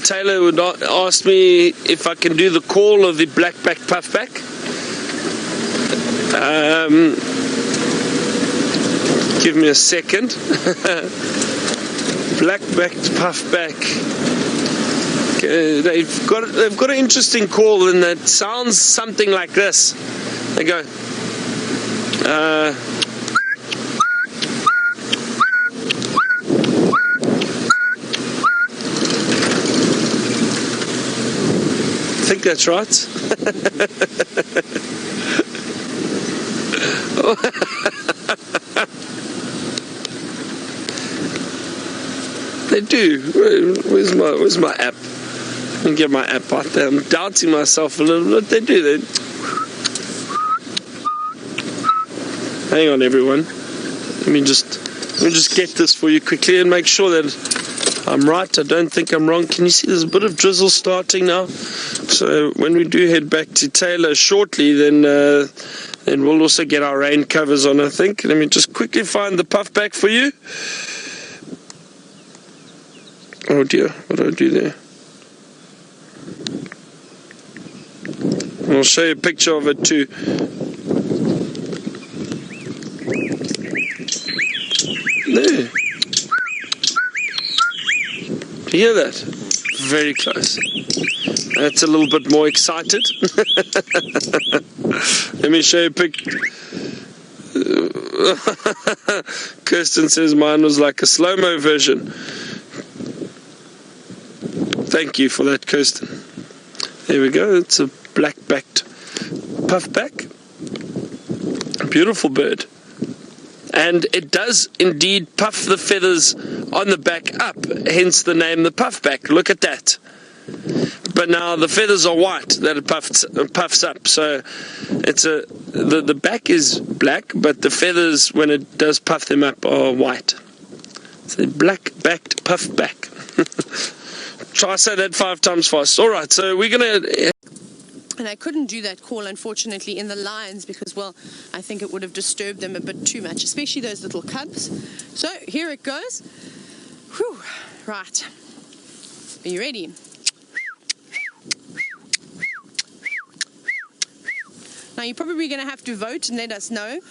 Tayla would ask me if I can do the call of the black-backed puffback. Give me a second. Black-backed puffback. Okay, they've got an interesting call, and it sounds something like this. They go. I think that's right. They do. Where's my app? Let me get my app out there. I'm doubting myself a little bit. They do. Hang on, everyone. Let me just get this for you quickly and make sure that I'm right. I don't think I'm wrong. Can you see there's a bit of drizzle starting now? So when we do head back to Tayla shortly, then we'll also get our rain covers on, I think. Let me just quickly find the puffback for you. Oh dear, what do I do there? I'll show you a picture of it too. There. Do you hear that? Very close. That's a little bit more excited. Let me show you a picture. Kirsten says mine was like a slow-mo version. Thank you for that, Kirsten. There we go. It's a black-backed puffback. Beautiful bird. And it does indeed puff the feathers on the back up, hence the name the puffback. Look at that. But now the feathers are white that it puffs up. So it's the back is black, but the feathers, when it does puff them up, are white. It's a black-backed puffback. Try say that 5 times fast. All right, so we're going to... And I couldn't do that call, unfortunately, in the lines because, well, I think it would have disturbed them a bit too much, especially those little cubs. So here it goes. Whew. Right. Are you ready? Now, you're probably going to have to vote and let us know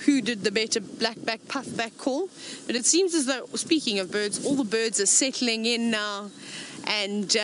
who did the better black-back, puff-back call. But it seems as though, speaking of birds, all the birds are settling in now. And